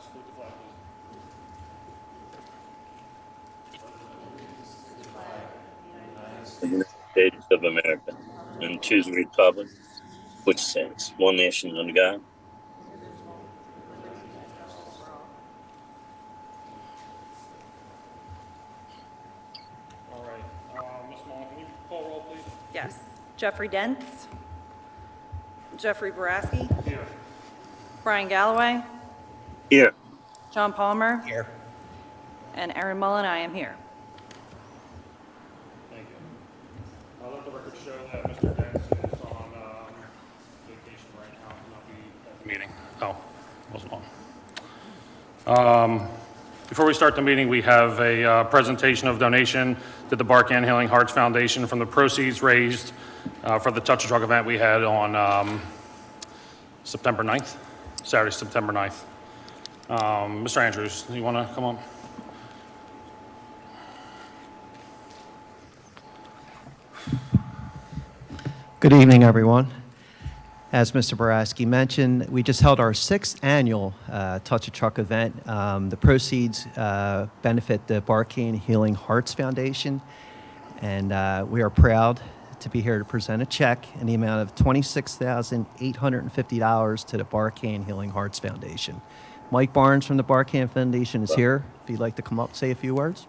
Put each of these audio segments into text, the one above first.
salute the flag, please. The United States of America, and to the republic which stands one nation under God. All right, Ms. Mullen, can you call roll, please? Yes. Jeffrey DENCE. Jeffrey BORASKI. Here. Brian Galloway. Here. John Palmer. Here. And Erin Mullen, I am here. Thank you. Let the record show that Mr. Dentz is on vacation right now, not be at the meeting. Oh, wasn't on. Before we start the meeting, we have a presentation of donation to the Barkan Healing Hearts Foundation from the proceeds raised for the Touch a Truck event we had on September 9th, Saturday, September 9th. Mr. Andrews, you want to come on? Good evening, everyone. As Mr. BORASKI mentioned, we just held our 6th annual Touch a Truck event. The proceeds benefit the Barkan Healing Hearts Foundation, and we are proud to be here to present a check in the amount of $26,850 to the Barkan Healing Hearts Foundation. Mike Barnes from the Barkan Foundation is here. If you'd like to come up and say a few words.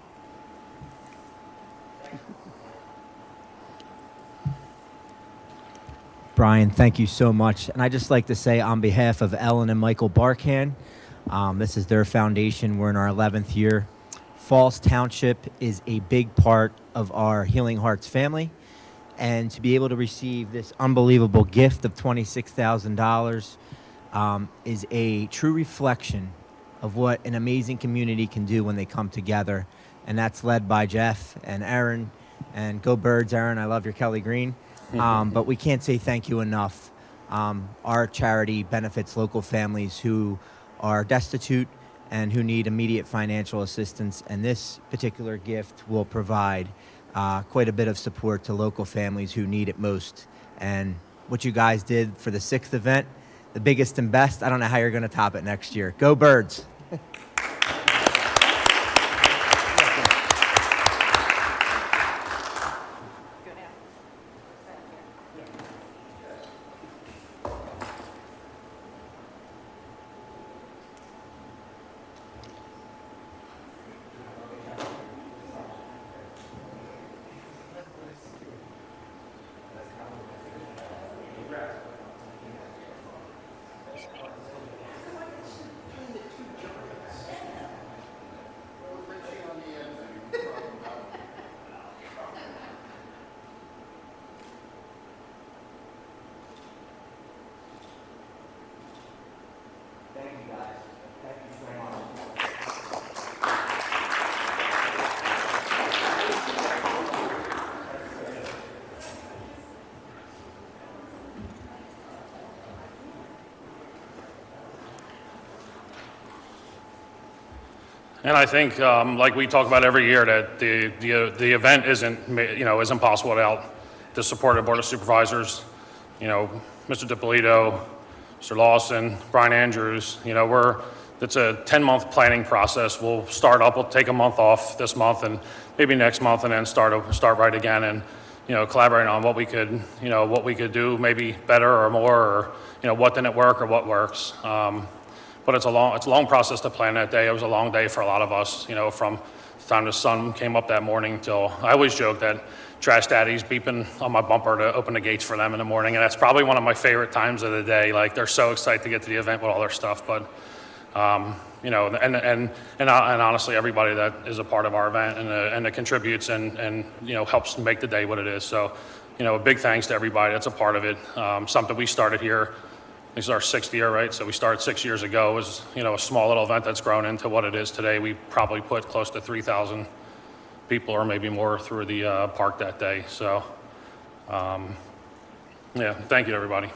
Brian, thank you so much. And I'd just like to say on behalf of Ellen and Michael Barkan, this is their foundation. We're in our 11th year. Falls Township is a big part of our Healing Hearts family. And to be able to receive this unbelievable gift of $26,000 is a true reflection of what an amazing community can do when they come together. And that's led by Jeff and Erin. And go Birds, Erin. I love your Kelly Green. But we can't say thank you enough. Our charity benefits local families who are destitute and who need immediate financial assistance, and this particular gift will provide quite a bit of support to local families who need it most. And what you guys did for the 6th event, the biggest and best, I don't know how you're going to top it next year. Go Birds! And I think, like we talk about every year, that the event isn't possible without the support of the Board of Supervisors. You know, Mr. DiPolito, Mr. Lawson, Brian Andrews. You know, it's a 10-month planning process. We'll start up. We'll take a month off this month and maybe next month, and then start right again, and collaborate on what we could do maybe better or more, or what didn't work or what works. But it's a long process to plan that day. It was a long day for a lot of us, from the time the sun came up that morning till, I always joke that Trash Daddy's beeping on my bumper to open the gates for them in the morning. And that's probably one of my favorite times of the day. Like, they're so excited to get to the event with all their stuff. But, and honestly, everybody that is a part of our event and that contributes and helps make the day what it is. So, a big thanks to everybody that's a part of it. Something we started here. This is our 6th year, right? So we started 6 years ago. It was, a small little event that's grown into what it is today. We probably put close to 3,000 people or maybe more through the park that day. So, yeah, thank you, everybody.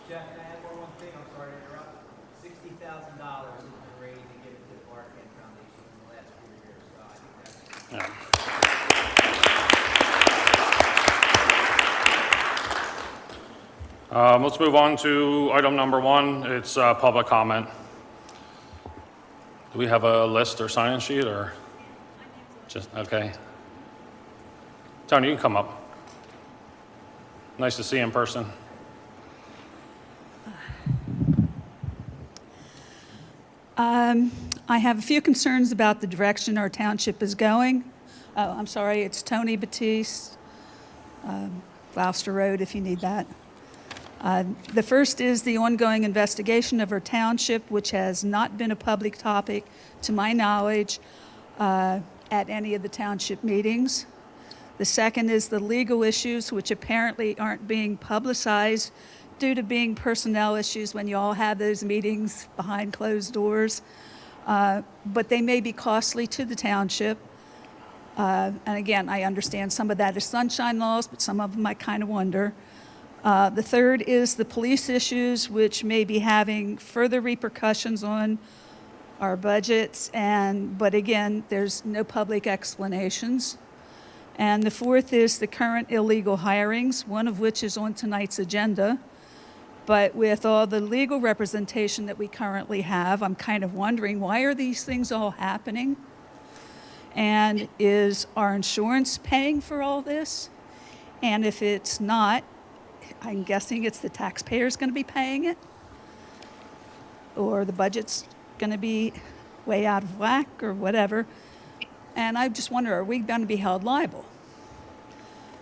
Jeff, can I add one thing? I'm sorry to interrupt. $60,000 has been raised to give it to the Barkan Foundation in the last few years. So I think that's... Yeah. Let's move on to item number 1. It's public comment. Do we have a list or sign-in sheet, or just, okay. Tony, you can come up. Nice to see you in person. I have a few concerns about the direction our township is going. Oh, I'm sorry, it's Tony Batiste, Gloucester Road, if you need that. The first is the ongoing investigation of our township, which has not been a public topic, to my knowledge, at any of the township meetings. The second is the legal issues, which apparently aren't being publicized due to being personnel issues when you all have those meetings behind closed doors. But they may be costly to the township. And again, I understand some of that is sunshine laws, but some of them I kind of wonder. The third is the police issues, which may be having further repercussions on our budgets, but again, there's no public explanations. And the fourth is the current illegal hirings, one of which is on tonight's agenda. But with all the legal representation that we currently have, I'm kind of wondering, why are these things all happening? And is our insurance paying for all this? And if it's not, I'm guessing it's the taxpayers going to be paying it? Or the budget's going to be way out of whack or whatever. And I just wonder, are we going to be held liable?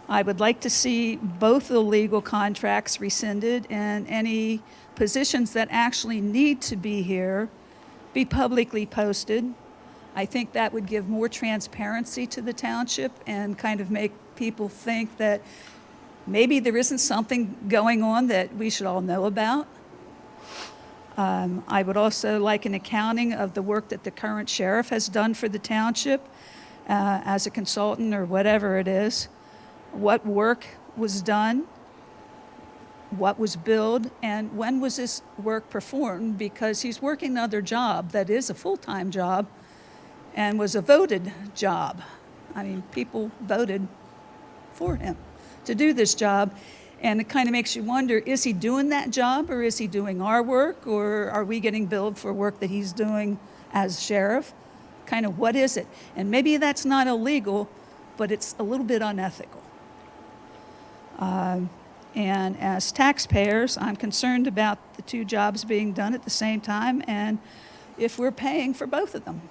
I would like to see both the legal contracts rescinded and any positions that actually need to be here be publicly posted. I think that would give more transparency to the township and kind of make people think that maybe there isn't something going on that we should all know about. I would also like an accounting of the work that the current sheriff has done for the township as a consultant or whatever it is. What work was done, what was billed, and when was this work performed, because he's working another job that is a full-time job and was a voted job. I mean, people voted for him to do this job, and it kind of makes you wonder, is he doing that job, or is he doing our work, or are we getting billed for work that he's doing as sheriff? Kind of, what is it? And maybe that's not illegal, but it's a little bit unethical. And as taxpayers, I'm concerned about the two jobs being done at the same time, and if we're paying for both of them.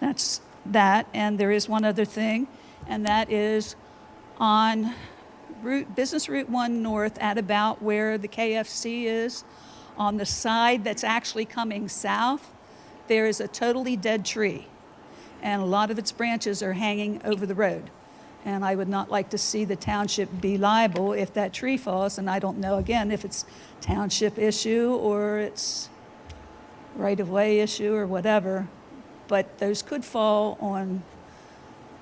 That's that, and there is one other thing, and that is on Business Route 1 North at about where the KFC is, on the side that's actually coming south, there is a totally dead tree, and a lot of its branches are hanging over the road. And I would not like to see the township be liable if that tree falls, and I don't know, again, if it's township issue or it's right-of-way issue or whatever, but those could fall on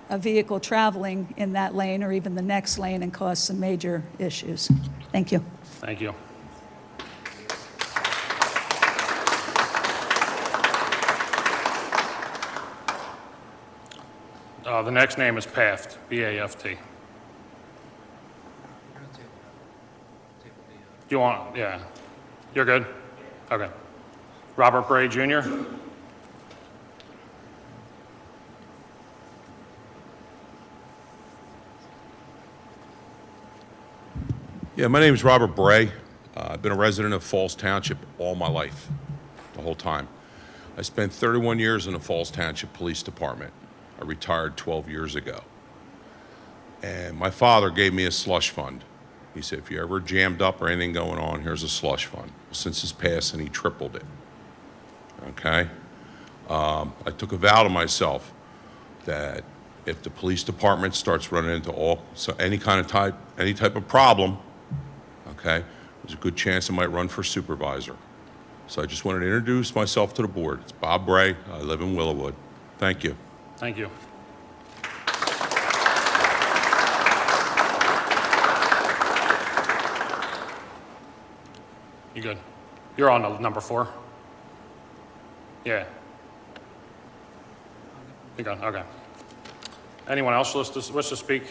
a vehicle traveling in that lane or even the next lane and cause some major issues. Thank you. Thank you. The next name is Paft, B-A-F-T. You want, yeah. You're good? Okay. Robert Bray Jr.? Yeah, my name is Robert Bray. I've been a resident of Falls Township all my life, the whole time. I spent 31 years in the Falls Township Police Department. I retired 12 years ago. And my father gave me a slush fund. He said, if you're ever jammed up or anything going on, here's a slush fund. Since his passing, he tripled it. Okay? I took a vow to myself that if the police department starts running into any type of problem, okay, there's a good chance I might run for supervisor. So I just wanted to introduce myself to the board. It's Bob Bray. I live in Willowwood. Thank you. Thank you. You good? You're on to number 4? Yeah. You good? Okay. Anyone else wish to speak?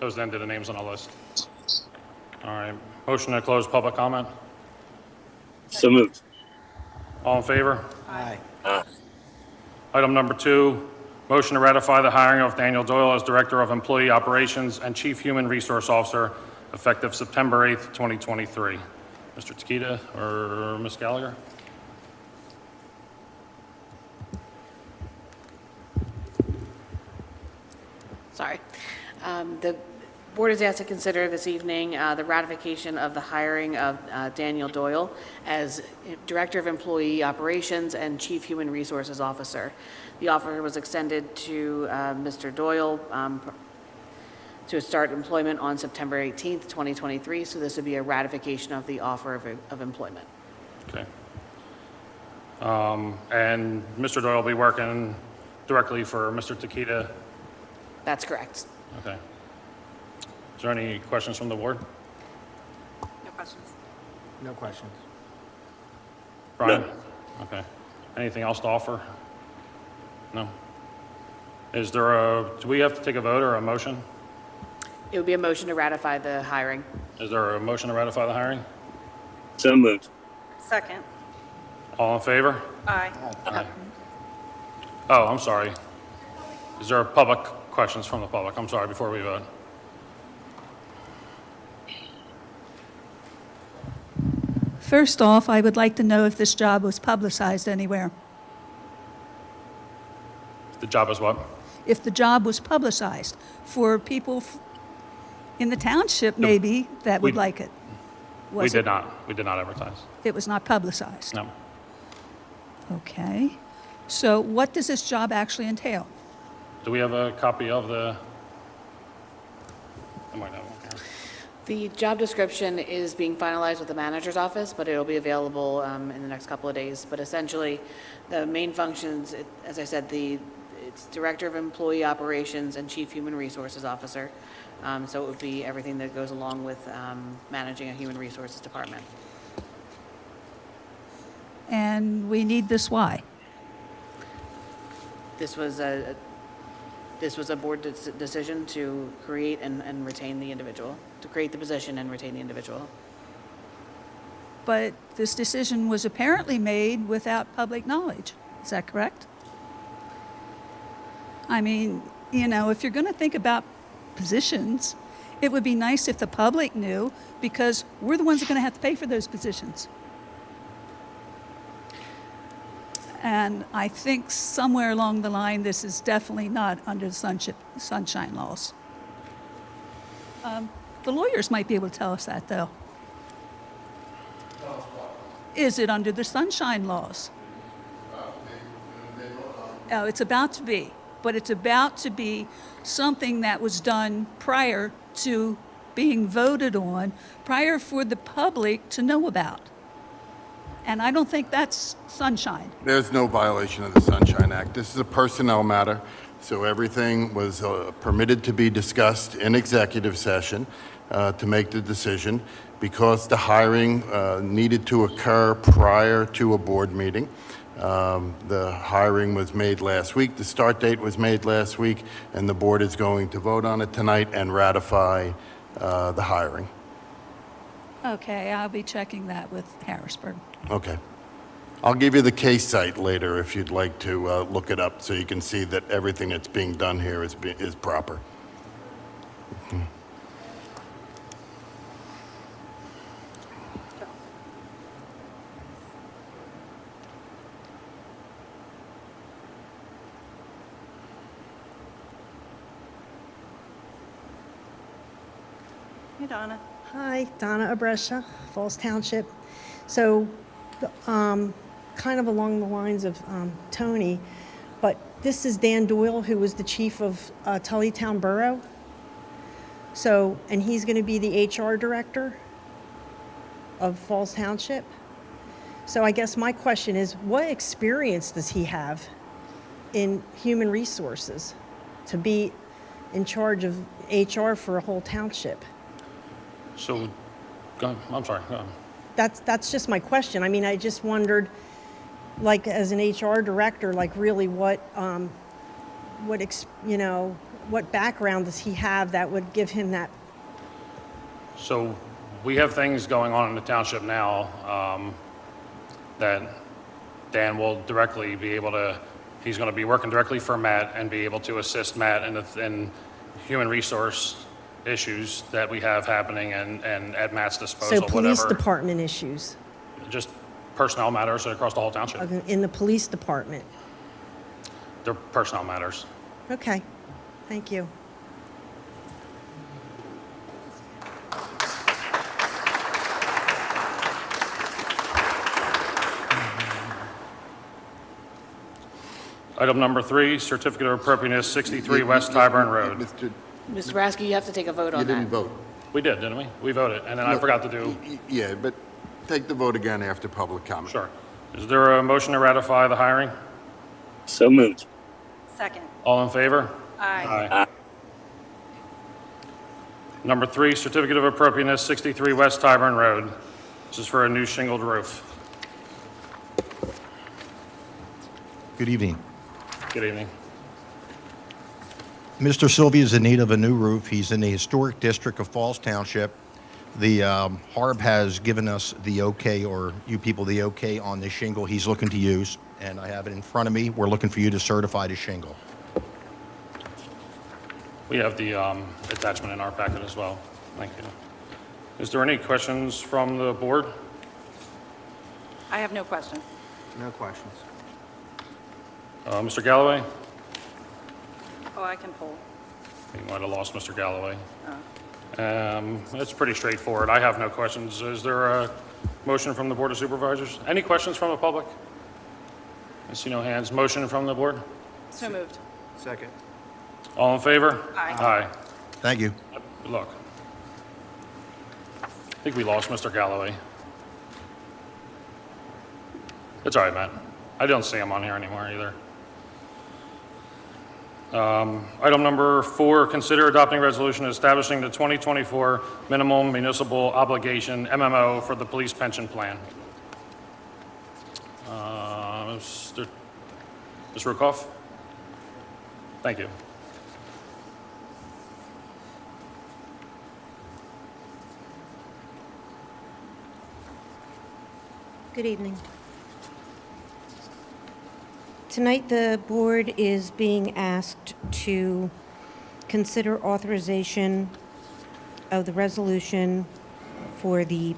Those then did the names on the list. All right. Motion to close public comment. So moved. All in favor? Aye. Item number 2, motion to ratify the hiring of Daniel Doyle as Director of Employee Operations and Chief Human Resource Officer effective September 8th, 2023. Mr. Takita or Ms. Gallagher? Sorry. The board is asked to consider this evening the ratification of the hiring of Daniel Doyle as Director of Employee Operations and Chief Human Resources Officer. The offer was extended to Mr. Doyle to start employment on September 18th, 2023, so this would be a ratification of the offer of employment. Okay. And Mr. Doyle will be working directly for Mr. Takita? That's correct. Okay. Is there any questions from the board? No questions. No questions. Brian? No. Okay. Anything else to offer? No? Is there do we have to take a vote or a motion? It would be a motion to ratify the hiring. Is there a motion to ratify the hiring? So moved. Second. All in favor? Aye. Aye. Oh, I'm sorry. Is there public questions from the public? I'm sorry, before we vote. First off, I would like to know if this job was publicized anywhere. The job is what? If the job was publicized for people in the township, maybe, that would we- like it. We Was did it? not. We did not advertise. It was not publicized? No. Okay. So what does this job actually entail? Do we have a copy of the? I might have one here. The job description is being finalized with the manager's office, but it'll be available in the next couple of days. But essentially, the main functions, as I said, it's Director of Employee Operations and Chief Human Resources Officer. So it would be everything that goes along with managing a human resources department. And we need this why? This was a board decision to create and retain the individual, to create the position and retain the individual. But this decision was apparently made without public knowledge. Is that correct? I mean, you know, if you're going to think about positions, it would be nice if the public knew, because we're the ones that are going to have to pay for those positions. And I think somewhere along the line, this is definitely not under the sunshine laws. The lawyers might be able to tell us that, though. Is it under the sunshine laws? Oh, it's about to be, but it's about to be something that was done prior to being voted on, prior for the public to know about. And I don't think that's sunshine. There's no violation of the Sunshine Act. This is a personnel matter, so everything was permitted to be discussed in executive session to make the decision. Because the hiring needed to occur prior to a board meeting, the hiring was made last week, the start date was made last week, and the board is going to vote on it tonight and ratify the hiring. Okay, I'll be checking that with Harrisburg. Okay. I'll give you the case site later if you'd like to look it up so you can see that everything that's being done here is proper. Hey, Donna. Hi, Donna Abrescia, Falls Township. So, kind of along the lines of Tony, but this is Dan Doyle, who was the chief of Tullytown Borough. So, and he's going to be the HR director of Falls Township. So I guess my question is, what experience does he have in human resources to be in charge of HR for a whole township? So, go ahead. I'm sorry. Go ahead. That's just my question. I mean, I just wondered, like, as an HR director, like, really what background does he have that would give him that? So we have things going on in the township now that Dan will directly be able to He's going to be working directly for Matt and be able to assist Matt in human resource issues that we have happening and at Matt's So disposal, police whatever. department issues Just personnel matters across the whole township. in the police department. They're personnel matters. Okay, thank you. Item number 3, certificate of appropriateness, 63 West Tyburn Road. Mr. Boraski, you have to take a vote You on didn't that. vote. We did, didn't we? We voted, and then I forgot to do, Yeah, but take the vote again after public comment. sure. Is there a motion to ratify the hiring? So moved. Second. All in favor? Aye. Number 3, certificate of appropriateness, 63 West Tyburn Road. This is for a new shingled roof. Good evening. Good evening. Mr. Sylvia is in need of a new roof. He's in the historic district of Falls Township. The HARB has given us the okay, or you people the okay on the shingle he's looking to use, and I have it in front of me. We're looking for you to certify the shingle. We have the attachment in our packet as well. Thank you. Is there any questions from the board? I have no questions. No questions. Mr. Galloway? Oh, I can pull. You might have lost Mr. Galloway. It's pretty straightforward. I have no questions. Is there a motion from the Board of Supervisors? Any questions from the public? I see no hands. Motion from the board? So moved. Second. All in favor? Aye. Aye. Thank you. Good luck. I think we lost Mr. Galloway. It's all right, Matt. I don't see him on here anymore either. Item number 4, consider adopting resolution establishing the 2024 minimum municipal obligation, MMO, for the police pension plan. Mr. Rukoff? Thank you. Good evening. Tonight, the board is being asked to consider authorization of the resolution for the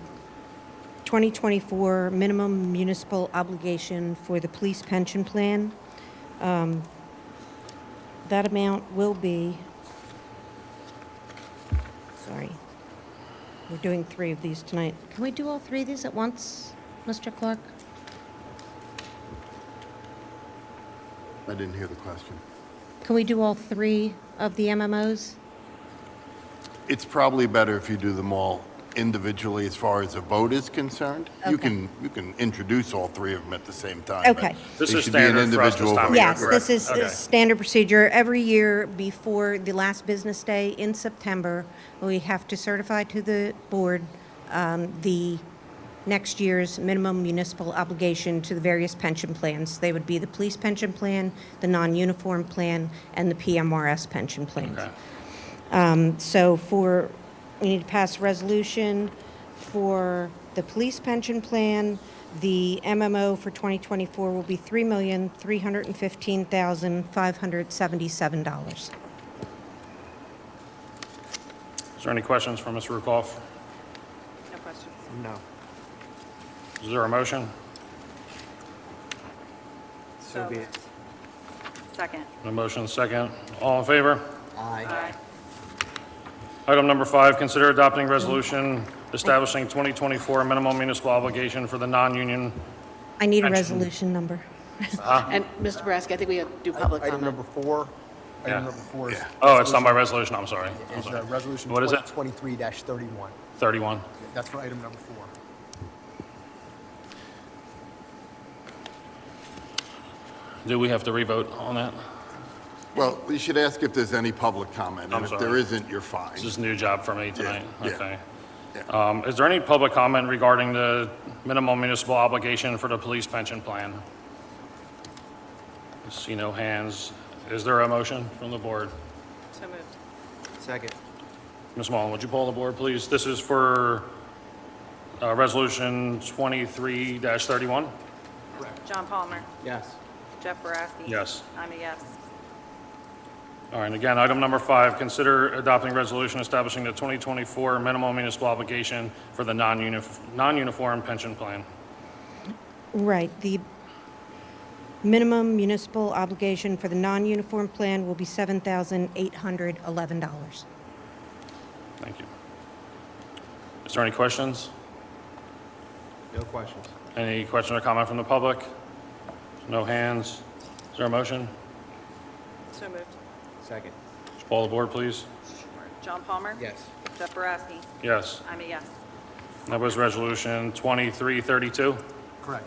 2024 minimum municipal obligation for the police pension plan. That amount will be, sorry, we're doing 3 of these tonight. Can we do all 3 of these at once, Mr. Clark? I didn't hear the question. Can we do all 3 of the MMOs? It's probably better if you do them all individually as far as a vote is concerned. You Okay. can introduce all 3 of them at the same time. Okay. but This they is should be an standard for us this individual time of vote. year, Yes, correct? this is Okay. standard procedure. Every year before the last business day in September, we have to certify to the board the next year's minimum municipal obligation to the various pension plans. They would be the police pension plan, the non-uniform plan, and the PMRS pension plans. Okay. So we need to pass a resolution for the police pension plan. The MMO for 2024 will be $3,315,577. Is there any questions from Mr. Rukoff? No questions. No. Is there a motion? So be it. Second. A motion, second. All in favor? Aye. Item number 5, consider adopting resolution establishing 2024 minimum municipal obligation for the non-union. I need a Pension. resolution number. And Mr. Boraski, I think we have to do public Item comment. number 4. Yeah. Item number 4 is. Oh, it's not by resolution, I'm sorry. I'm Is sorry. resolution What is it? 23-31. 31. That's for item number 4. Do we have to revote on that? Well, you should ask if there's any public comment, I'm and if sorry. there isn't, you're fine. This is a new job for me tonight. Yeah, Okay. yeah. Is there any public comment regarding the minimum municipal obligation for the police pension plan? I see no hands. Is there a motion from the board? So moved. Second. Ms. Mullen, would you poll the board, please? This is for resolution 23-31. John Palmer. Yes. Jeff Boraski. Yes. I'm a yes. All right, and again, item number 5, consider adopting resolution establishing the 2024 minimum municipal obligation for the non-uniform pension plan. Right, the minimum municipal obligation for the non-uniform plan will be $7,811. Thank you. Is there any questions? No questions. Any question or comment from the public? No hands. Is there a motion? So moved. Second. Just poll the board, please. John Palmer. Yes. Jeff Boraski. Yes. I'm a yes. That was resolution 2332. Correct.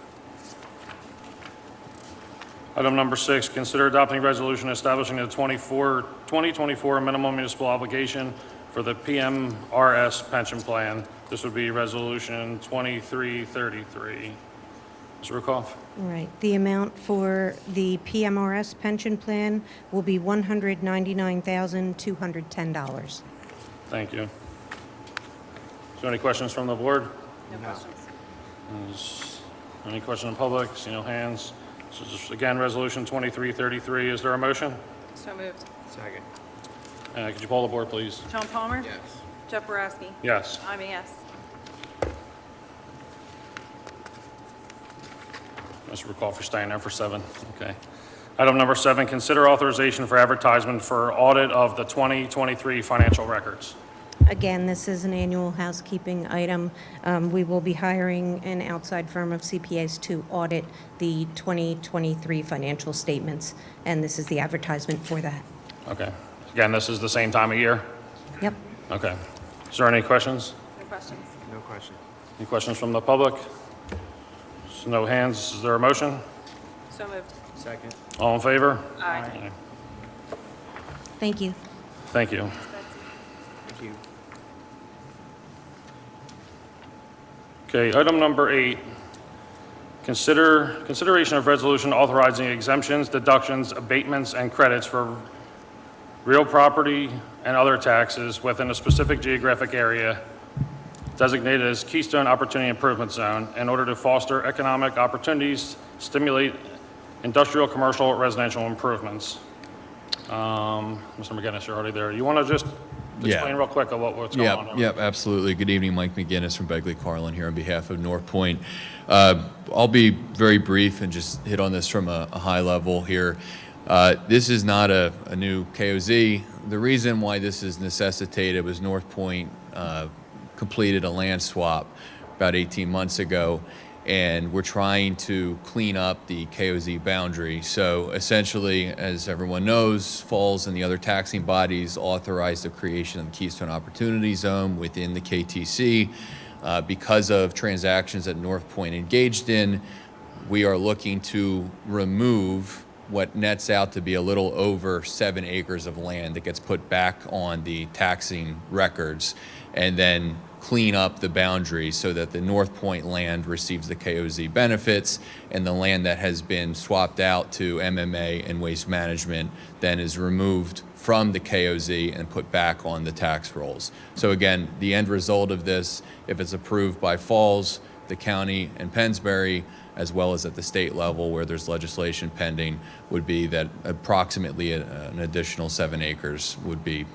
Item number 6, consider adopting resolution establishing the 2024 minimum municipal obligation for the PMRS pension plan. This would be resolution 2333. Ms. Rukoff? Right, the amount for the PMRS pension plan will be $199,210. Thank you. Is there any questions from the board? No questions. Any question in public? See no hands. This is, again, resolution 2333. Is there a motion? So moved. Second. Could you poll the board, please? John Palmer. Yes. Jeff Boraski. Yes. I'm a yes. Ms. Rukoff, for staying there for 7. Okay. Item number 7, consider authorization for advertisement for audit of the 2023 financial records. Again, this is an annual housekeeping item. We will be hiring an outside firm of CPAs to audit the 2023 financial statements, and this is the advertisement for that. Okay. Again, this is the same time of year? Yep. Okay. Is there any questions? No questions. No questions. Any questions from the public? So no hands. Is there a motion? So moved. Second. All in favor? Aye. Thank you. Thank you. Thank you. Okay, item number 8, consideration of resolution authorizing exemptions, deductions, abatements, and credits for real property and other taxes within a specific geographic area designated as Keystone Opportunity Improvement Zone in order to foster economic opportunities, stimulate industrial, commercial, residential improvements. Mr. McGinnis, you're already there. You want to just explain real quick of what's going on? Yep, absolutely. Good evening, Mike McGinnis from Begley Carlin here on behalf of North Point. I'll be very brief and just hit on this from a high level here. This is not a new KOZ. The reason why this is necessitated was North Point completed a land swap about 18 months ago, and we're trying to clean up the KOZ boundary. So essentially, as everyone knows, Falls and the other taxing bodies authorized the creation of the Keystone Opportunity Zone within the KTC. Because of transactions that North Point engaged in, we are looking to remove what nets out to be a little over 7 acres of land that gets put back on the taxing records, and then clean up the boundaries so that the North Point land receives the KOZ benefits, and the land that has been swapped out to MMA and waste management then is removed from the KOZ and put back on the tax rolls. So again, the end result of this, if it's approved by Falls, the county, and Pennsbury, as well as at the state level where there's legislation pending, would be that approximately an additional 7 acres would be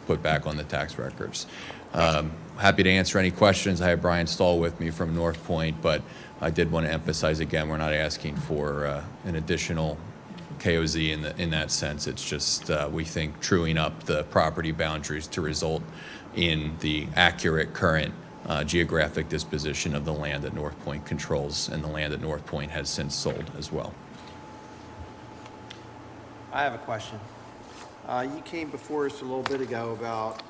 put back on the tax records. Happy to answer any questions. I have Brian Stahl with me from North Point, but I did want to emphasize again, we're not asking for an additional KOZ in that sense. It's just, we think, truing up the property boundaries to result in the accurate current geographic disposition of the land that North Point controls and the land that North Point has since sold as well. I have a question. You came before us a little bit ago about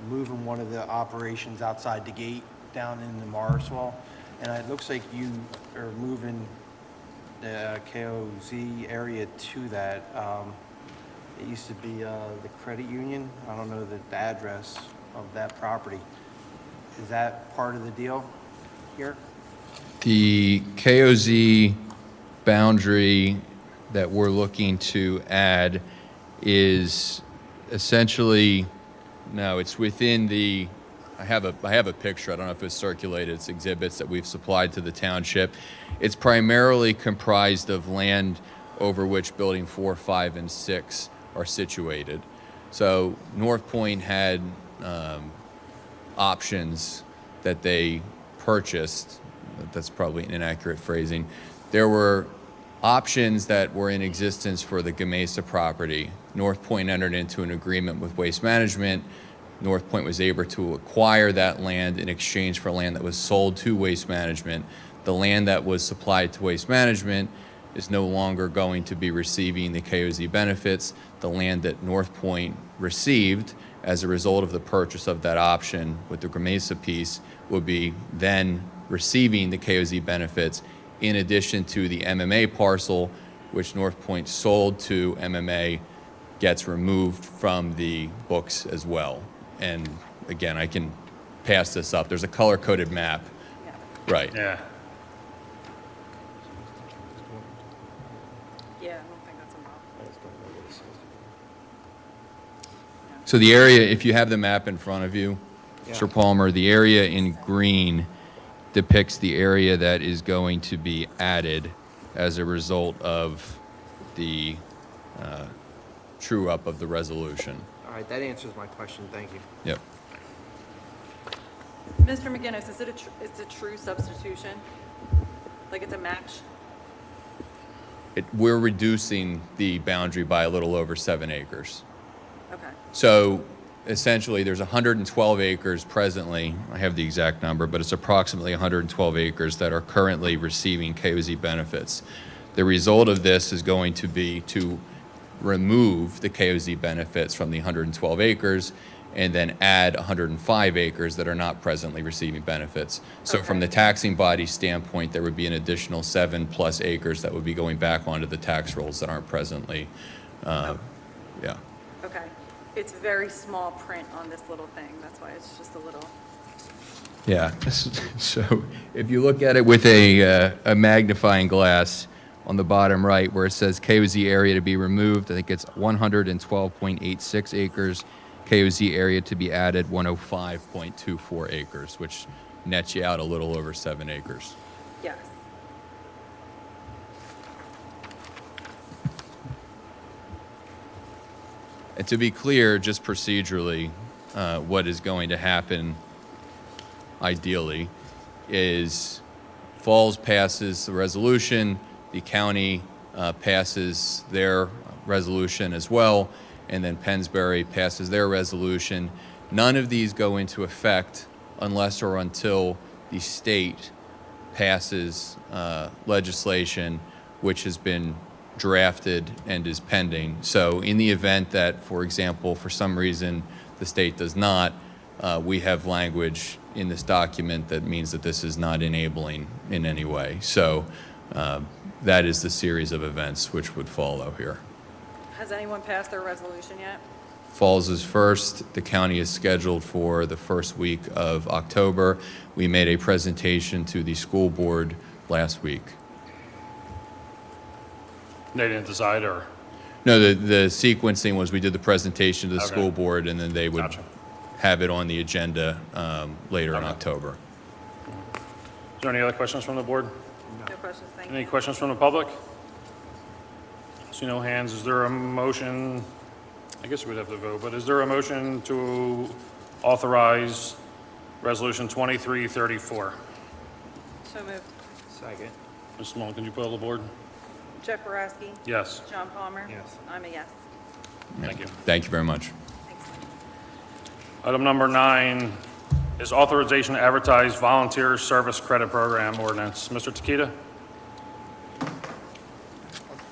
moving one of the operations outside the gate down in the Morrisville, and it looks like you are moving the KOZ area to that. It used to be the credit union. I don't know the address of that property. Is that part of the deal here? The KOZ boundary that we're looking to add is essentially, no, it's within the I have a picture. I don't know if it's circulated. It's exhibits that we've supplied to the township. It's primarily comprised of land over which building 4, 5, and 6 are situated. So North Point had options that they purchased. That's probably an inaccurate phrasing. There were options that were in existence for the Gamesa property. North Point entered into an agreement with Waste Management. North Point was able to acquire that land in exchange for land that was sold to Waste Management. The land that was supplied to Waste Management is no longer going to be receiving the KOZ benefits. The land that North Point received as a result of the purchase of that option with the Gamesa piece would be then receiving the KOZ benefits in addition to the MMA parcel, which North Point sold to MMA, gets removed from the books as well. And again, I can pass this up. There's a color-coded map. Right. Yeah. Yeah, I don't think that's enough. So the area, if you have the map in front of you, Yeah. Mr. Palmer, the area in green depicts the area that is going to be added as a result of the true-up of the resolution. All right, that answers my question. Thank you. Yep. Mr. McGinnis, is it it's a true substitution? Like it's a match? We're reducing the boundary by a little over 7 acres. Okay. So essentially, there's 112 acres presently. I have the exact number, but it's approximately 112 acres that are currently receiving KOZ benefits. The result of this is going to be to remove the KOZ benefits from the 112 acres and then add 105 acres that are not presently receiving benefits. So from the taxing body standpoint, there would be an additional 7+ acres that would be going back onto the tax rolls that aren't presently, yeah. Okay. It's very small print on this little thing. That's why it's just a little. Yeah, so if you look at it with a magnifying glass on the bottom right where it says KOZ area to be removed, I think it's 112.86 acres. KOZ area to be added, 105.24 acres, which nets you out a little over 7 acres. Yes. And to be clear, just procedurally, what is going to happen ideally is Falls passes the resolution, the county passes their resolution as well, and then Pennsbury passes their resolution. None of these go into effect unless or until the state passes legislation which has been drafted and is pending. So in the event that, for example, for some reason the state does not, we have language in this document that means that this is not enabling in any way. So that is the series of events which would follow here. Has anyone passed their resolution yet? Falls is first. The county is scheduled for the first week of October. We made a presentation to the school board last week. They didn't decide, or? No, the sequencing was we did the presentation to the Okay. school board, and then they would Gotcha. have it on the agenda later in Okay. October. Is there any other questions from the board? No questions, thank you. Any questions from the public? See no hands. Is there a motion? I guess we'd have to vote, but is there a motion to authorize Resolution 2334? So moved. Second. Ms. Small, can you pull the board? Jeff Boraski? Yes. John Palmer? Yes. I'm a yes. Thank you. Thank you very much. Thanks, Mike. Item number 9 is authorization to advertise volunteer service credit program ordinance. Mr. Takita?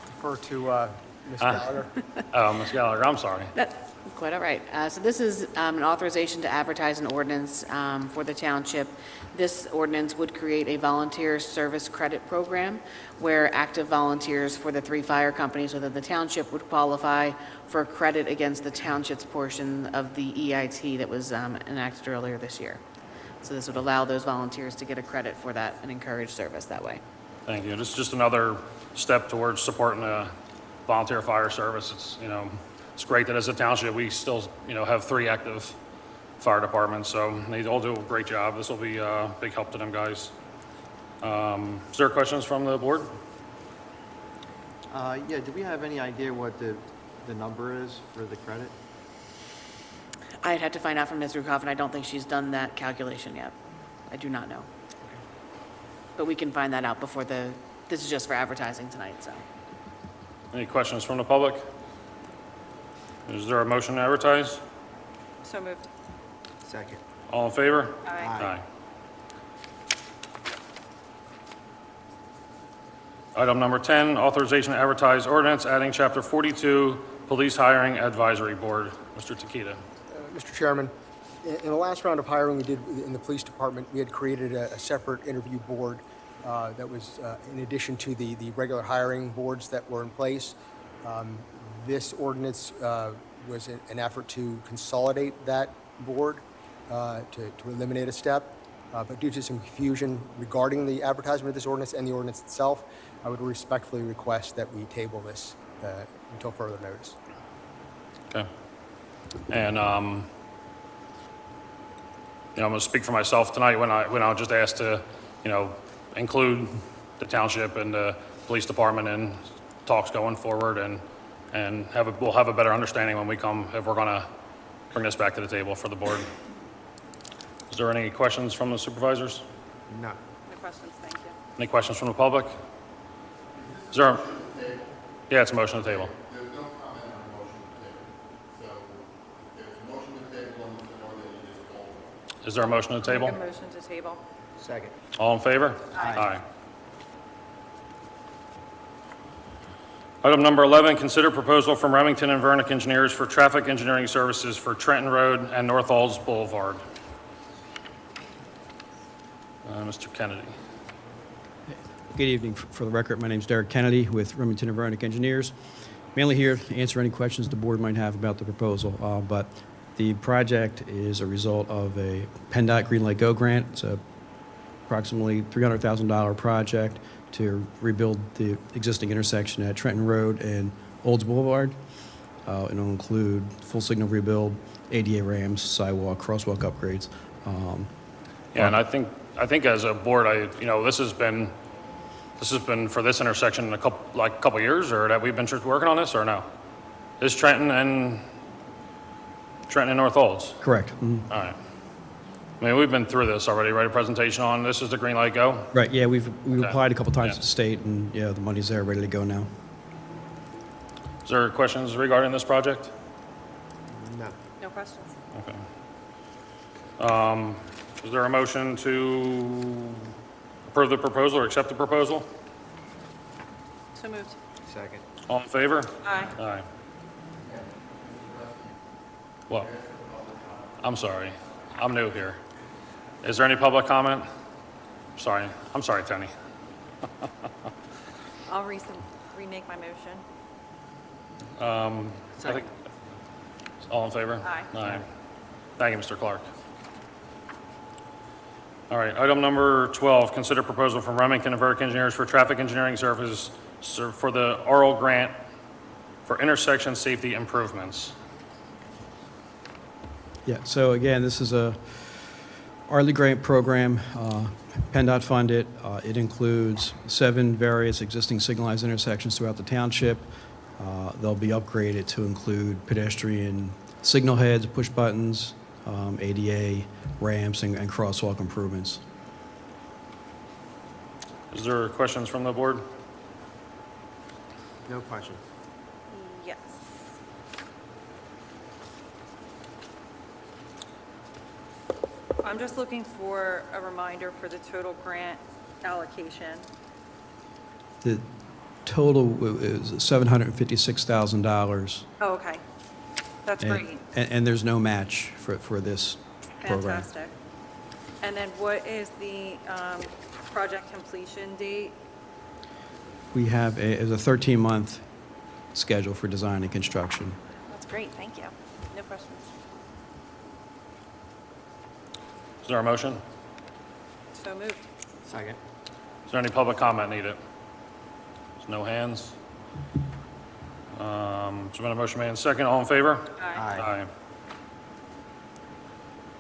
Defer to Ms. Gallagher. Oh, Ms. Gallagher, I'm sorry. That's quite all right. So this is an authorization to advertise an ordinance for the township. This ordinance would create a volunteer service credit program where active volunteers for the 3 fire companies within the township would qualify for credit against the township's portion of the EIT that was enacted earlier this year. So this would allow those volunteers to get a credit for that and encourage service that way. Thank you. This is just another step towards supporting the volunteer fire service. It's, it's great that as a township, we still, have 3 active fire department, so they all do a great job. This will be a big help to them guys. Is there questions from the board? Yeah, do we have any idea what the number is for the credit? I'd have to find out from Ms. Rukoff, and I don't think she's done that calculation yet. I do not know. But we can find that out before this is just for advertising tonight, so. Any questions from the public? Is there a motion to advertise? So moved. Second. All in favor? Aye. Item number 10, authorization to advertise ordinance adding Chapter 42, Police Hiring Advisory Board. Mr. Takita. Mr. Chairman, in the last round of hiring we did in the police department, we had created a separate interview board that was in addition to the regular hiring boards that were in place. This ordinance was an effort to consolidate that board, to eliminate a step. But due to some confusion regarding the advertisement of this ordinance and the ordinance itself, I would respectfully request that we table this until further notice. Okay. And, I'm going to speak for myself tonight when I was just asked to, include the township and the police department in talks going forward and we'll have a better understanding when we come, if we're going to bring this back to the table for the board. Is there any questions from the supervisors? No. No questions, thank you. Any questions from the public? Is there, yeah, it's a motion to table. There's no comment on the motion to table. So there's a motion to table on the floor that you just called for. Is there a motion to table? Make a motion to table. Second. All in favor? Aye. Item number 11, consider proposal from Remington and Vernick Engineers for traffic engineering services for Trenton Road and North Alls Boulevard. Mr. Kennedy. Good evening. For the record, my name is Derek Kennedy with Remington and Vernick Engineers. Mainly here to answer any questions the board might have about the proposal, but the project is a result of a PennDOT Green Light Go grant. It's a approximately $300,000 project to rebuild the existing intersection at Trenton Road and Olds Boulevard. It'll include full signal rebuild, ADA ramps, sidewalk, crosswalk upgrades. Yeah, and I think as a board, this has been for this intersection a couple years, or that we've been working on this, or no? Is Trenton and North Olds? Correct. All right. I mean, we've been through this already, right? A presentation on this is the green light go? Right, yeah, we've Okay. applied a couple times Yeah. to the state, and yeah, the money's there, ready to go now. Is there questions regarding this project? No. No questions. Okay. Is there a motion to approve the proposal or accept the proposal? So moved. Second. All in favor? Aye. Aye. Well, I'm sorry. I'm new here. Is there any public comment? Sorry. I'm sorry, Tenny. I'll remake my motion. I think, all in favor? Aye. Aye. Thank you, Mr. Clark. All right, item number 12, consider proposal from Remington and Vernick Engineers for traffic engineering services for the oral grant for intersection safety improvements. Yeah, so again, this is a Arley Grant program, PennDOT funded. It includes 7 various existing signalized intersections throughout the township. They'll be upgraded to include pedestrian signal heads, push buttons, ADA, ramps, and crosswalk improvements. Is there questions from the board? No questions. Yes. I'm just looking for a reminder for the total grant allocation. The total is $756,000. Oh, okay. That's great. And there's no match for this program. Fantastic. And then what is the project completion date? We have a 13-month schedule for design and construction. That's great, thank you. No questions. Is there a motion? So moved. Second. Is there any public comment needed? There's no hands. There's been a motion made and second. All in favor? Aye. Aye.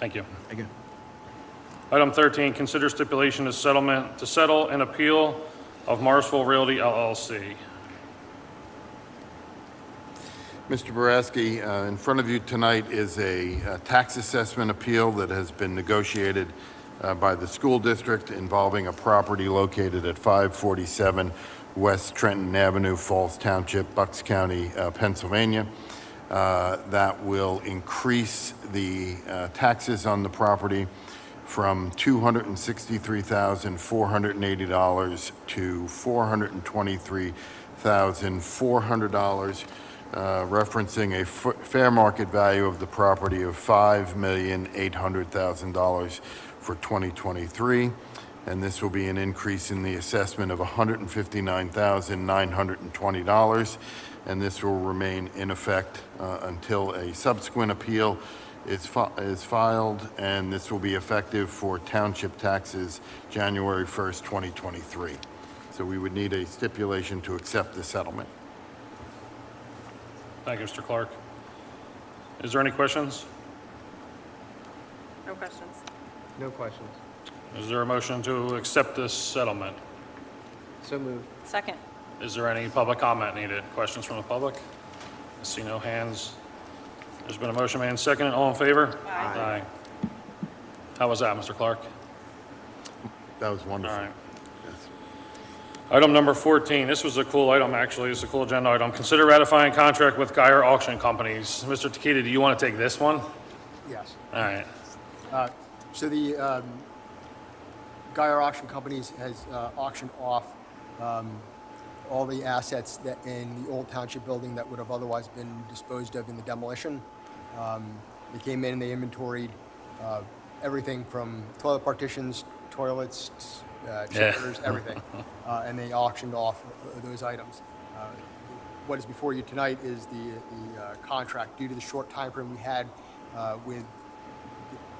Thank you. Thank you. Item 13, consider stipulation to settle an appeal of Marsville Realty LLC. Mr. Boraski, in front of you tonight is a tax assessment appeal that has been negotiated by the school district involving a property located at 547 West Trenton Avenue, Falls Township, Bucks County, Pennsylvania. That will increase the taxes on the property from $263,480 to $423,400, referencing a fair market value of the property of $5,800,000 for 2023. And this will be an increase in the assessment of $159,920. And this will remain in effect until a subsequent appeal is filed, and this will be effective for township taxes January 1st, 2023. So we would need a stipulation to accept the settlement. Thank you, Mr. Clark. Is there any questions? No questions. No questions. Is there a motion to accept this settlement? So moved. Second. Is there any public comment needed? Questions from the public? I see no hands. There's been a motion made and seconded. All in favor? Aye. Aye. How was that, Mr. Clark? That was wonderful. All right. Yes. Item number 14. This was a cool item, actually. It's a cool agenda item. Consider ratifying contract with Geyer Auction Companies. Mr. Takita, do you want to take this one? Yes. All right. So the Geyer Auction Companies has auctioned off all the assets that in the old township building that would have otherwise been disposed of in the demolition. They came in and they inventoried everything from toilet partitions, toilets, chairs, everything, and they auctioned off those items. What is before you tonight is the contract. Due to the short time frame we had with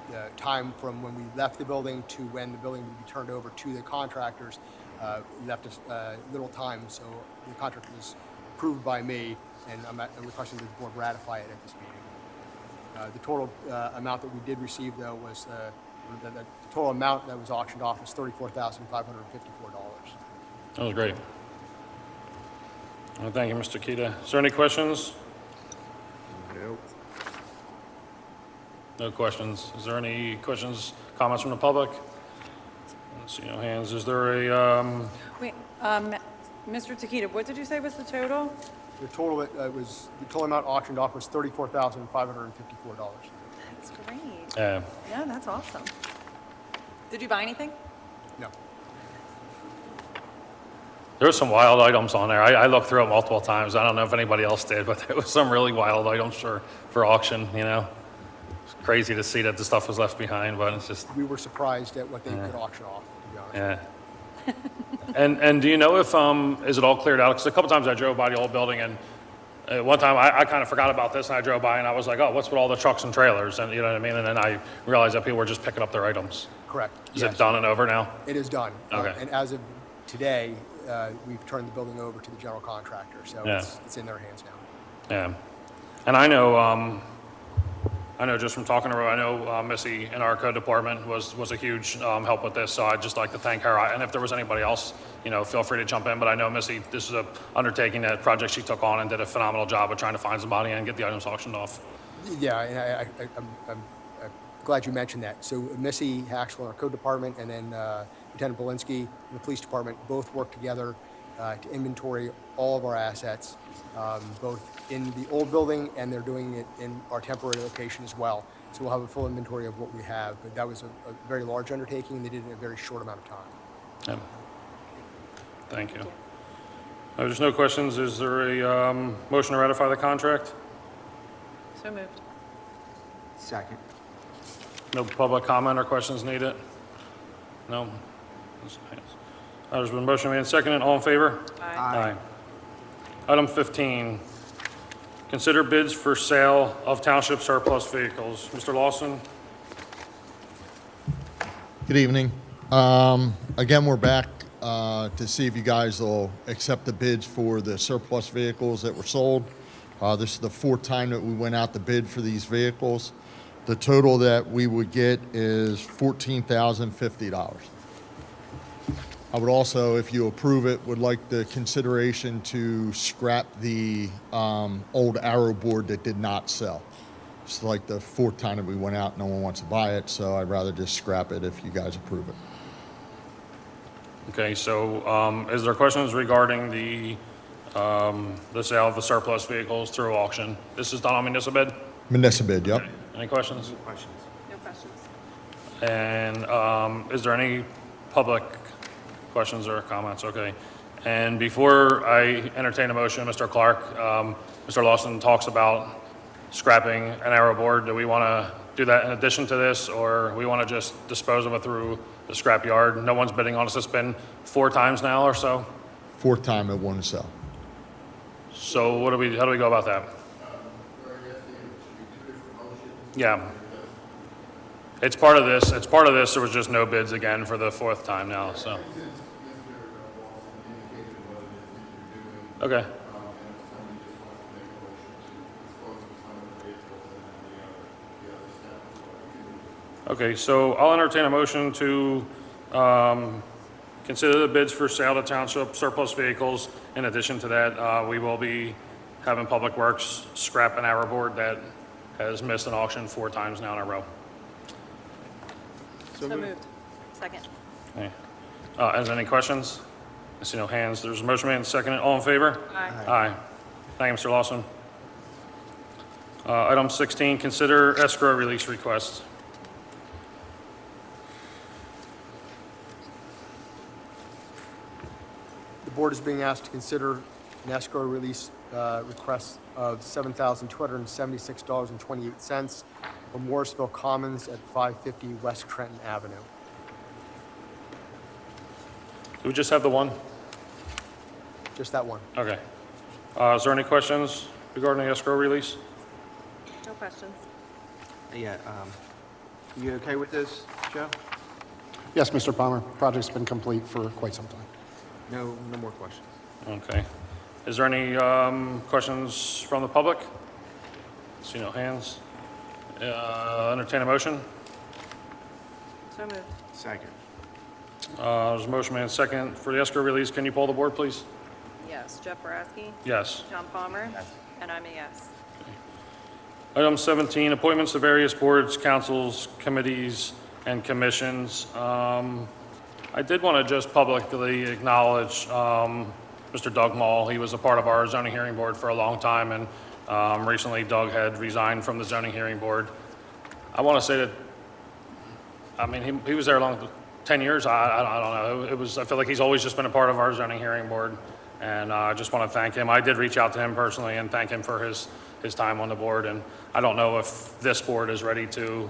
the time from when we left the building to when the building would be turned over to the contractors, left us little time, so the contract was approved by me, and I'm requesting that the board ratify it at this meeting. The total amount that we did receive, though, was the total amount that was auctioned off was $34,554. That was great. Well, thank you, Mr. Kita. Is there any questions? Nope. No questions. Is there any questions, comments from the public? I don't see no hands. Is there a, Wait, Mr. Takita, what did you say was the total? The total the total amount auctioned off was $34,554. That's great. yeah. Yeah, that's awesome. Did you buy anything? No. There was some wild items on there. I looked through it multiple times. I don't know if anybody else did, but there was some really wild items for auction, you know? It's crazy to see that the stuff was left behind, but it's just, We were surprised at what they could auction off, to be honest. yeah. And do you know if, is it all cleared out? Because a couple times I drove by the old building, and one time I kind of forgot about this, and I drove by and I was like, oh, what's with all the trucks and trailers? And you know what I mean? And then I realized that people were just picking up their items. Correct. Is Yes. it done and over now? It is done. Okay. And as of today, we've turned the building over to the general contractor, so Yeah. it's in their hands now. Yeah. And I know just from talking to her, I know Missy in our code department was a huge help with this, so I'd just like to thank her. And if there was anybody else, you know, feel free to jump in, but I know Missy, this is a undertaking, that project she took on and did a phenomenal job of trying to find somebody and get the items auctioned off. Yeah, and I'm glad you mentioned that. So Missy Haxel in our code department, and then Lieutenant Belinsky in the police department both work together to inventory all of our assets, both in the old building, and they're doing it in our temporary location as well. So we'll have a full inventory of what we have, but that was a very large undertaking, and they did it in a very short amount of time. Yeah. Thank you. There's no questions. Is there a motion to ratify the contract? So moved. Second. No public comment or questions needed? No? There's been a motion made and seconded. All in favor? Aye. Item 15, consider bids for sale of township surplus vehicles. Mr. Lawson? Good evening. Again, we're back to see if you guys will accept the bids for the surplus vehicles that were sold. This is the fourth time that we went out to bid for these vehicles. The total that we would get is $14,050. I would also, if you approve it, would like the consideration to scrap the old arrow board that did not sell. It's like the fourth time that we went out, no one wants to buy it, so I'd rather just scrap it if you guys approve it. Okay, so is there questions regarding the sale of the surplus vehicles through auction? This is done on municipal bid? Municipal bid, yep. Okay. Any questions? No questions. And is there any public questions or comments? Okay. And before I entertain a motion, Mr. Clark, Mr. Lawson talks about scrapping an arrow board. Do we want to do that in addition to this, or we want to just dispose of it through the scrap yard? No one's bidding on us. It's been 4 times now or so. Fourth time it won't sell. So how do we go about that? Yeah. It's part of this. It's part of this. There was just no bids again for the 4th time now, so. Okay. Okay, so I'll entertain a motion to consider the bids for sale to township surplus vehicles. In addition to that, we will be having Public Works scrap an arrow board that has missed an auction 4 times now in a row. So moved. Second. Okay. Is there any questions? I see no hands. There's a motion made and seconded. All in favor? Aye. Aye. Thank you, Mr. Lawson. Item 16, consider escrow release request. The board is being asked to consider an escrow release request of $7,276.28 from Morrisville Commons at 550 West Trenton Avenue. Do we just have the one? Just that one. Okay. Is there any questions regarding the escrow release? No questions. Yeah, you okay with this, Joe? Yes, Mr. Palmer. Project's been complete for quite some time. No more questions. Okay. Is there any questions from the public? See no hands. Entertain a motion. So moved. Second. There's a motion made and second for the escrow release. Can you pull the board, please? Yes. Jeff Boraski? Yes. John Palmer? And I'm a yes. Item 17, appointments to various boards, councils, committees, and commissions. I did want to just publicly acknowledge Mr. Doug Mall. He was a part of our zoning hearing board for a long time, and recently Doug had resigned from the zoning hearing board. I want to say that, I mean, he was there 10 years. I don't know. I feel like he's always just been a part of our zoning hearing board, and I just want to thank him. I did reach out to him personally and thank him for his time on the board, and I don't know if this board is ready to,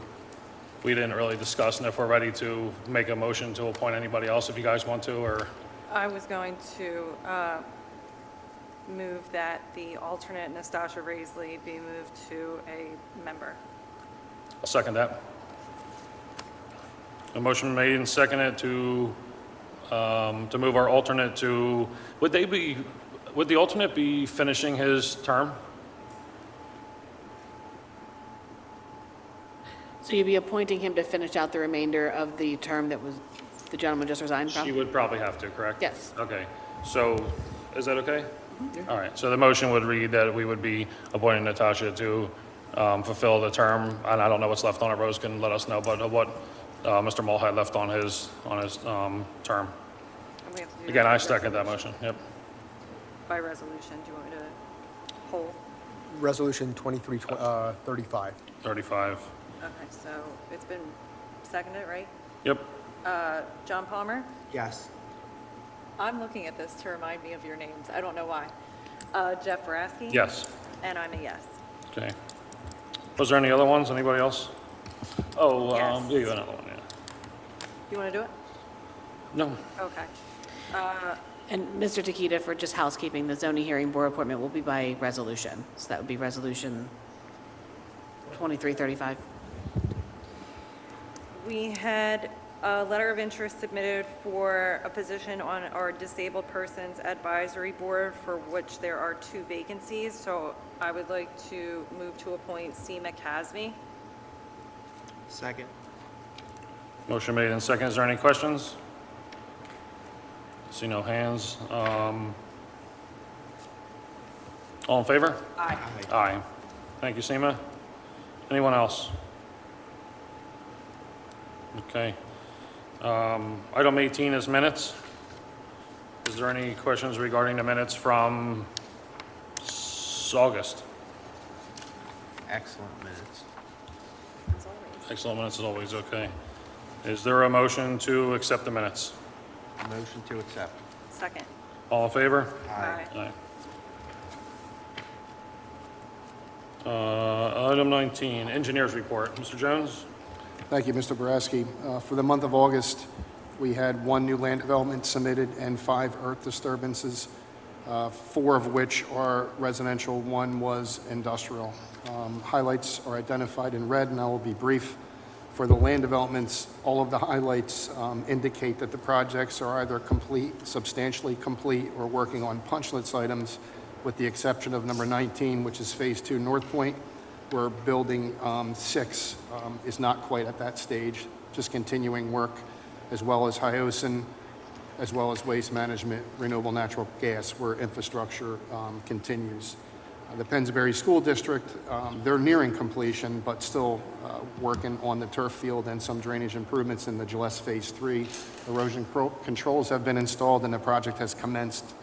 we didn't really discuss, and if we're ready to make a motion to appoint anybody else, if you guys want to, or. I was going to move that the alternate Nastasia Raisley be moved to a member. I'll second that. A motion made and seconded to move our alternate to, would the alternate be finishing his term? So you'd be appointing him to finish out the remainder of the term that was, the gentleman just resigned from? She would probably have to, correct? Yes. Okay, so, is that okay? All right, so the motion would read that we would be appointing Natasha to fulfill the term, and I don't know what's left on it, Rose can let us know, but what Mr. Mull had left on his term. And we have to do Again, that I by second that resolution. motion, yep. By resolution, do you want me to hold? Resolution 2335. 35, Okay, so it's been seconded, right? yep. John Palmer? Yes. I'm looking at this to remind me of your names. I don't know why. Jeff Boraski? Yes. And I'm a yes. Okay. Was there any other ones, anybody else? Oh, Yes. yeah, you got another one, yeah. You want to do it? No, Okay. And Mr. Takita, for just housekeeping, the zoning hearing board appointment will be by resolution. So that would be resolution 2335. We had a letter of interest submitted for a position on our Disabled Persons Advisory Board, for which there are 2 vacancies. So I would like to move to appoint Seema Kazmi. Second. Motion made and second. Is there any questions? See no hands. All in favor? Aye. Aye. Thank you, Seema. Anyone else? Okay. Item 18 is minutes. Is there any questions regarding the minutes from August? Excellent minutes. Excellent minutes as always, okay. Is there a motion to accept the minutes? Motion to accept. Second. All in favor? Aye. Item 19, engineers report. Mr. Jones? Thank you, Mr. Boraski. For the month of August, we had 1 new land development submitted and 5 earth disturbances, 4 of which are residential, 1 was industrial. Highlights are identified in red, and I will be brief. For the land developments, all of the highlights indicate that the projects are either complete, substantially complete, or working on punch list items, with the exception of number 19, which is Phase 2 North Point, where building 6 is not quite at that stage, just continuing work, as well as Hyosin, as well as waste management, renewable natural gas, where infrastructure continues. The Pennsbury School District, they're nearing completion, but still working on the turf field and some drainage improvements in the Gillespie Phase 3. Erosion controls have been installed and the project has commenced.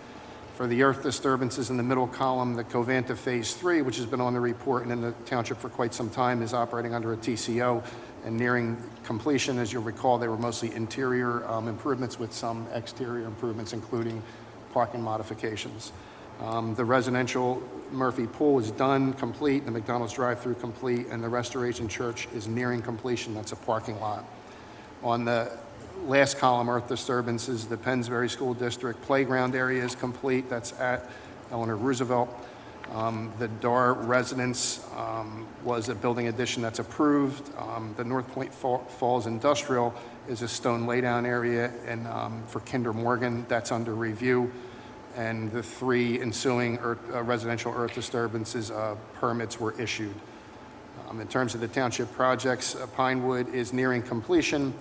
For the earth disturbances in the middle column, the Covanta Phase 3, which has been on the report and in the township for quite some time, is operating under a TCO and nearing completion. As you'll recall, they were mostly interior improvements with some exterior improvements, including parking modifications. The residential Murphy Pool is done, complete, the McDonald's drive-through complete, and the Restoration Church is nearing completion. That's a parking lot. On the last column, earth disturbances, the Pennsbury School District playground area is complete. That's at Eleanor Roosevelt. The Dar residence was a building addition that's approved. The North Point Falls Industrial is a stone laydown area, and for Kinder Morgan, that's under review. And the 3 ensuing residential earth disturbances permits were issued. In terms of the township projects, Pinewood is nearing completion.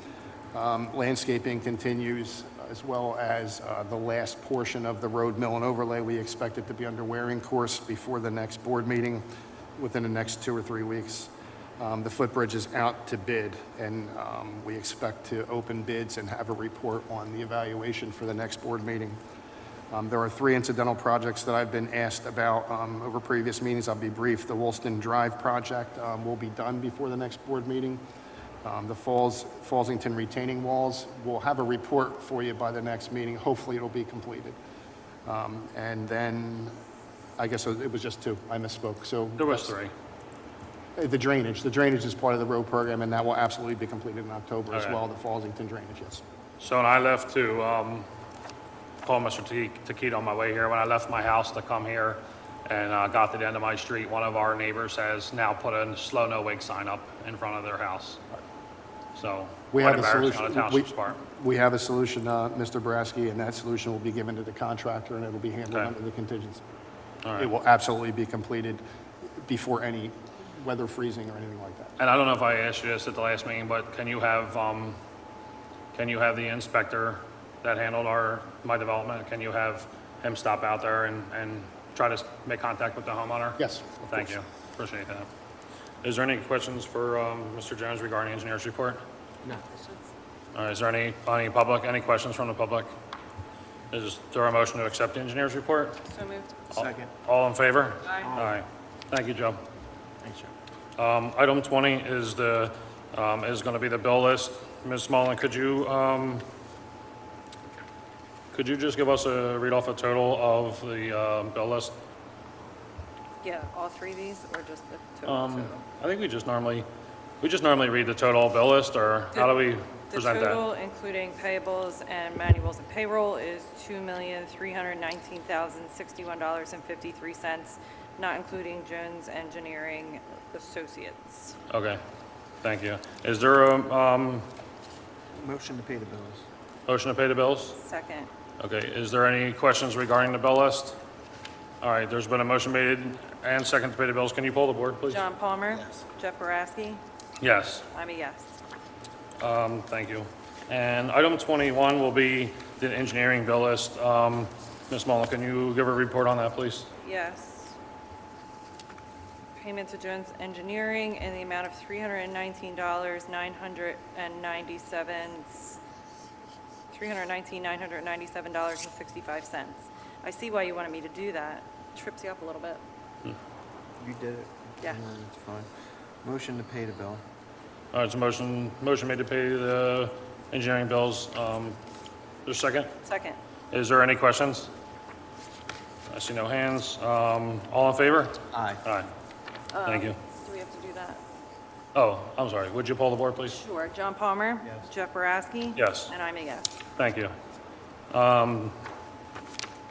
Landscaping continues, as well as the last portion of the road mill and overlay. We expect it to be under wearing course before the next board meeting within the next 2 or 3 weeks. The footbridge is out to bid, and we expect to open bids and have a report on the evaluation for the next board meeting. There are 3 incidental projects that I've been asked about over previous meetings. I'll be brief. The Woolston Drive project will be done before the next board meeting. The Fallsington retaining walls, we'll have a report for you by the next meeting. Hopefully it'll be completed. And then, I guess it was just 2. I misspoke. So There was 3. The drainage is part of the road program, and that will absolutely be completed in October as Okay. well, the Fallsington drainage, yes. So when I left to call Mr. Takita on my way here, when I left my house to come here and got to the end of my street, one of our neighbors has now put a slow no wake sign up in front of their house. So We quite have a embarrassing on solution. the township's part. We have a solution, Mr. Boraski, and that solution will be given to the contractor, and it'll be handled Okay. under the contingency. All right. It will absolutely be completed before any weather freezing or anything like that. And I don't know if I asked you this at the last meeting, but can you have the inspector that handled my development, can you have him stop out there and try to make contact with the homeowner? Yes, of Thank course. you. Appreciate that. Is there any questions for Mr. Jones regarding engineer's report? No. All right, is there any questions from the public? Is there a motion to accept the engineer's report? So moved. Second. All in favor? Aye. Aye. Thank you, Joe. Thanks, Joe. Item 20 is going to be the bill list. Ms. Mullen, could you just give us read off a total of the bill list? Yeah, all 3 of these, or just the total? I think we just normally read the total bill list, or how do we present The that? total, including payables and manuals and payroll, is $2,319,061.53, not including Jones Engineering Associates. Okay, thank you. Is there a Motion to pay the bills. motion to pay the bills? Second. Okay, is there any questions regarding the bill list? All right, there's been a motion made and second to pay the bills. Can you pull the board, please? John Palmer. Jeff Boraski. Yes. I'm a yes. Thank you. And item 21 will be the engineering bill list. Ms. Mullen, can you give a report on that, please? Yes. Payment to Jones Engineering in the amount of $319,997.65. I see why you wanted me to do that. Trips you up a little bit. You did it. Yeah. It's fine. Motion to pay the bill. All right, it's a motion made to pay the engineering bills. There's a second? Second. Is there any questions? I see no hands. All in favor? Aye. Aye. Thank you. Do we have to do that? Oh, I'm sorry. Would you poll the board, please? Sure. John Palmer? Yes. Jeff Boraski? Yes. And I'm a yes. Thank you.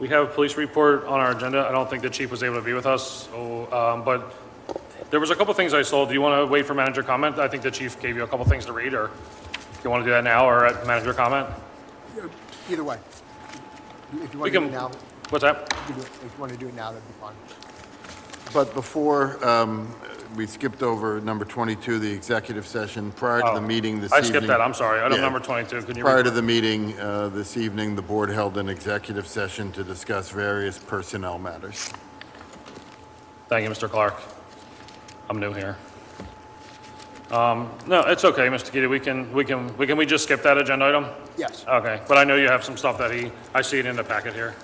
We have a police report on our agenda. I don't think the chief was able to be with us, but there was a couple things I saw. Do you want to wait for manager comment? I think the chief gave you a couple things to read, or do you want to do that now or at manager comment? Either way. If you We want to do can, it now, what's that? if you want to do it now, that'd be fine. But before, we skipped over number 22, the executive session. Prior to the meeting this I evening. skipped that. I'm sorry. Item Yeah. number 22. Can you Prior read? to the meeting this evening, the board held an executive session to discuss various personnel matters. Thank you, Mr. Clark. I'm new here. No, it's okay, Mr. Keating. We just skip that agenda item? Yes. Okay, but I know you have some stuff that I see it in the packet here.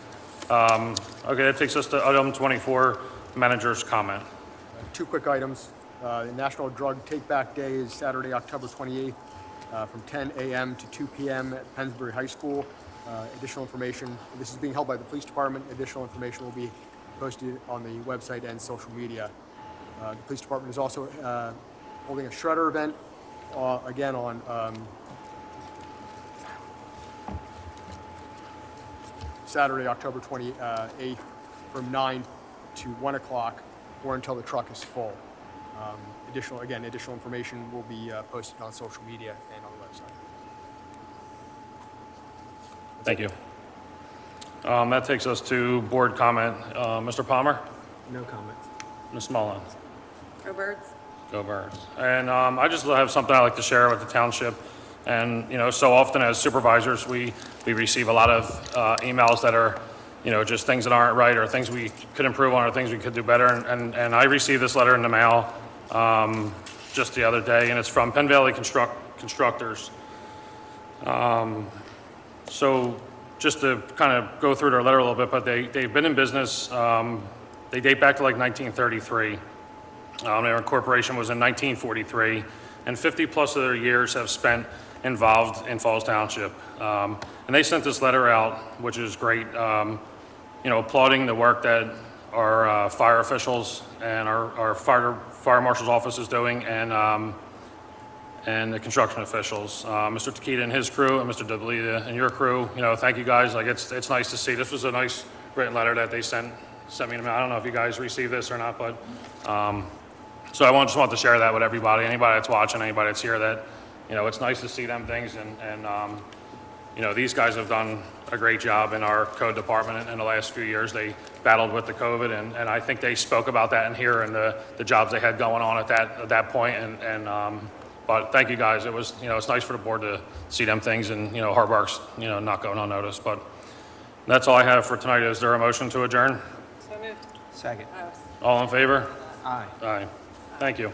Okay, that takes us to item 24, manager's comment. Two quick items. The National Drug Take Back Day is Saturday, October 28th, from 10 a.m. to 2 p.m. at Pennsbury High School. Additional information, this is being held by the police department. Additional information will be posted on the website and social media. The police department is also holding a shredder event, again on Saturday, October 28th, from 9 to 1 o'clock or until the truck is full. Additional information will be posted on social media and on the website. Thank you. That takes us to board comment. Mr. Palmer? No comments. Ms. Mullen? Go Birds. Go Birds. And I just have something I'd like to share with the township. And, so often as supervisors, we receive a lot of emails that are, just things that aren't right or things we could improve on or things we could do better. And I received this letter in the mail just the other day, and it's from Penn Valley Constructors. So just to kind of go through their letter a little bit, but they've been in business, they date back to like 1933. Their incorporation was in 1943, and 50 plus of their years have spent involved in Falls Township. And they sent this letter out, which is great, applauding the work that our fire officials and our fire marshal's office is doing, and the construction officials. Mr. Takita and his crew, and Mr. DeBelita and your crew, thank you guys. Like, it's nice to see. This was a nice written letter that they sent me. I don't know if you guys received this or not, but so I just want to share that with everybody, anybody that's watching, anybody that's here, that it's nice to see them things, and these guys have done a great job in our code department in the last few years. They battled with the COVID, and I think they spoke about that in here and the jobs they had going on at that point, but thank you guys. It was, it's nice for the board to see them things, and hard work's not going unnoticed. But that's all I have for tonight. Is there a motion to adjourn? So moved. Second. All in favor? Aye. Aye. Thank you.